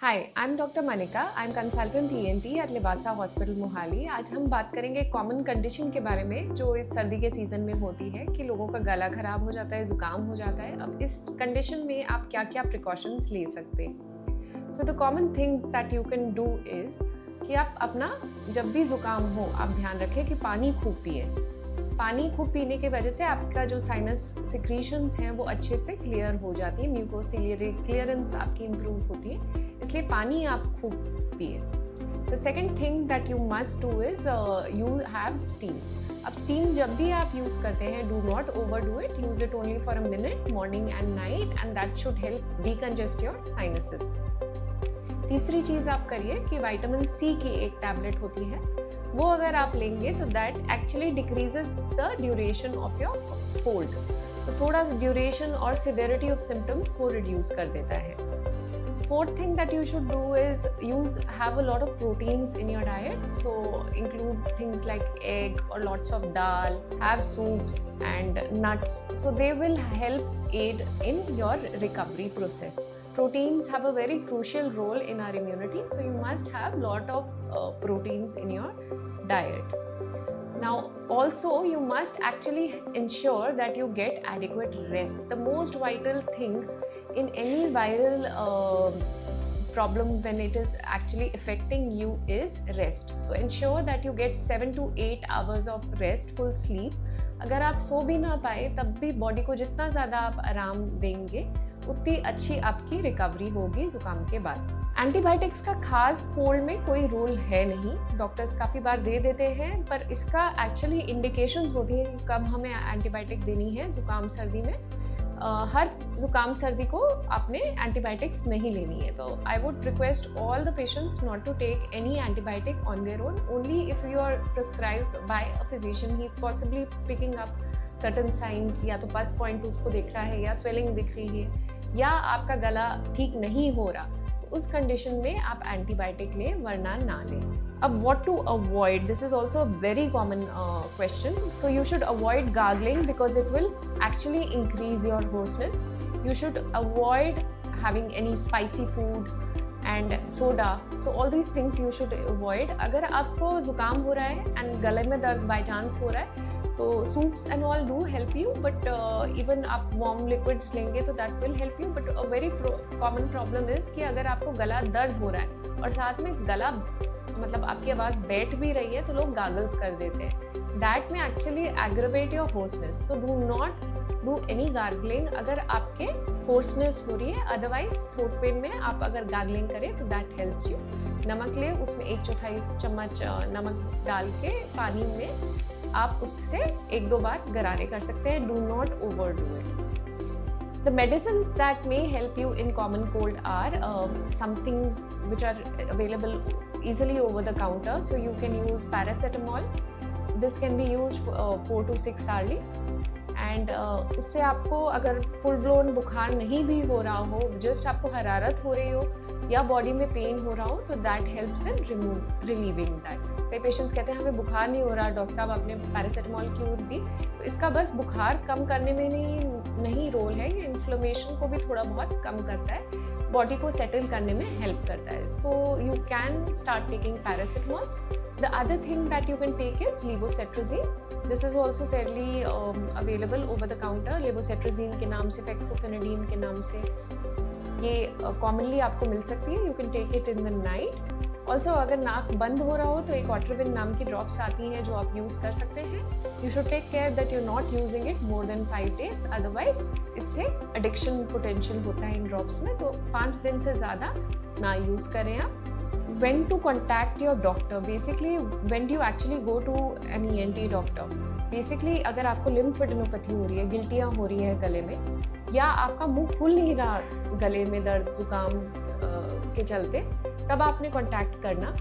Hi, I am doctor Manika. I am consultant ENT at Livasa hospital Mohali. आज हम बात करेंगे कॉमन कंडीशन के बारे में जो इस सर्दी के सीज़न में होती है कि लोगों का गला खराब हो जाता है, ज़ुकाम हो जाता है। अब इस कंडीशन में आप क्या क्या प्रिकॉशंस ले सकते हैं? So the common things that you can do is कि आप अपना जब भी ज़ुकाम हो आप ध्यान रखें कि पानी खूब पिए। पानी खूब पीने की वजह से आपका जो साइनस सिक्रीशंस हैं वो अच्छे से क्लियर हो जाती है, म्यूकोसिलियरी क्लियरेंस आपकी इम्प्रूव होती है, इसलिए पानी आप खूब पिए। The second thing that you must do is you have steam. अब स्टीम जब भी आप यूज़ करते हैं, do not overdo it, use it only for a minute morning and night and that should help decongest your sinuses. तीसरी चीज़ आप करिए कि विटामिन सी की एक टैबलेट होती है, वो अगर आप लेंगे तो that actually decreases the duration of your cold, तो थोड़ा ड्यूरेशन और सिवियरिटी ऑफ सिम्टम्स वो रिड्यूस कर देता है। Fourth thing that you should do is have a lot of proteins in your diet, so include things like egg or lots of dal, have soups and nuts, so they will help aid in your recovery process. Proteins have a very crucial role in our immunity, so you must have lot of proteins in your diet. Now also you must actually ensure that you get adequate rest. The most vital thing in any viral problem when it is actually affecting you is rest. So ensure that you get 7 to 8 hours of restful sleep. अगर आप सो भी ना पाए तब भी body को जितना ज़्यादा आप आराम देंगे उतनी अच्छी आपकी रिकवरी होगी ज़ुकाम के बाद। एंटीबायोटिक्स का खास कोल्ड में कोई रोल है नहीं, डॉक्टर्स काफ़ी बार दे देते हैं, पर इसका एक्चुअली इंडिकेशंस होती है कि कब हमें एंटीबायोटिक देनी है ज़ुकाम सर्दी में। हर ज़ुकाम सर्दी को आपने एंटीबायोटिक्स नहीं लेनी है, तो I would request all the patients not to take any antibiotic on their own, only if you are prescribed by a physician, he is possibly picking up certain signs, या तो पस पॉइंट उसको दिख रहा है या स्वेलिंग दिख रही है या आपका गला ठीक नहीं हो रहा, उस कंडीशन में आप एंटीबायोटिक लें वरना ना लें। अब what to avoid, this is also a very common question. So you should avoid gargling because it will actually increase your hoarseness. You should avoid having any spicy food and soda, so all these things you should avoid. अगर आपको ज़ुकाम हो रहा है and गले में दर्द by chance हो रहा है तो soups and all do help you, but even आप वार्म लिक्विड्स लेंगे तो that will help you. But a very common problem is कि अगर आपको गला दर्द हो रहा है और साथ में गला मतलब आपकी आवाज़ बैठ भी रही है तो लोग गागल्स कर देते हैं, दैट में actually aggravate your hoarseness. So do not do any gargling अगर आपके होर्सनेस हो रही है, अदरवाइज थ्रोट पेन में आप अगर गार्गलिंग करें तो दैट हेल्प्स यू। नमक ले, उसमें 1/4 चम्मच नमक डाल के पानी में आप उससे 1-2 बार गरारे कर सकते हैं, do not overdo it. The medicines that may help you in common cold are some things which are available easily over the counter, so you can use paracetamol. This can be used 4 to 6 hourly, and उससे आपको अगर full blown बुखार नहीं भी हो रहा हो, just आपको हरारत हो रही हो या बॉडी में पेन हो रहा हो, तो that helps in relieving that. कई पेशेंट्स कहते हैं हमें बुखार नहीं हो रहा, डॉक्टर साहब आपने पैरासीटामोल क्यों दी, तो इसका बस बुखार कम करने में नहीं रोल है, ये इन्फ्लेमेशन को भी थोड़ा बहुत कम करता है, बॉडी को सेटल करने में हेल्प करता है। So you can start taking paracetamol. The other thing that you can take is levocetrazine. This is also fairly available over the counter. Levocetrazine के नाम से, fexofenadine के नाम से ये commonly आपको मिल सकती है। You can take it in the night. Also अगर नाक बंद हो रहा हो तो एक Otrivin नाम की ड्रॉप्स आती हैं जो आप यूज़ कर सकते हैं। You should take care that you're not using it more than 5 days. Otherwise इससे addiction potential होता है इन ड्रॉप्स में, तो 5 दिन से ज़्यादा ना यूज़ करें आप। When to contact your doctor? Basically, when do you actually go to an ENT doctor? Basically, अगर आपको lymphadenopathy हो रही है, गिल्टियाँ हो रही है गले में, या आपका मुंह खुल नहीं रहा गले में दर्द जुकाम के चलते, तब आपने कॉन्टैक्ट करना।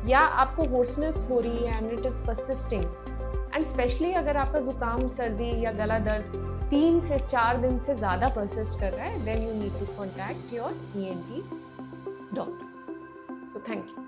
या आपको होर्सनेस हो रही है and it is persisting, and specially अगर आपका जुकाम सर्दी या गला दर्द 3 से 4 दिन से ज़्यादा परसिस्ट कर रहा है, then you need to contact your ENT doctor. So thank you.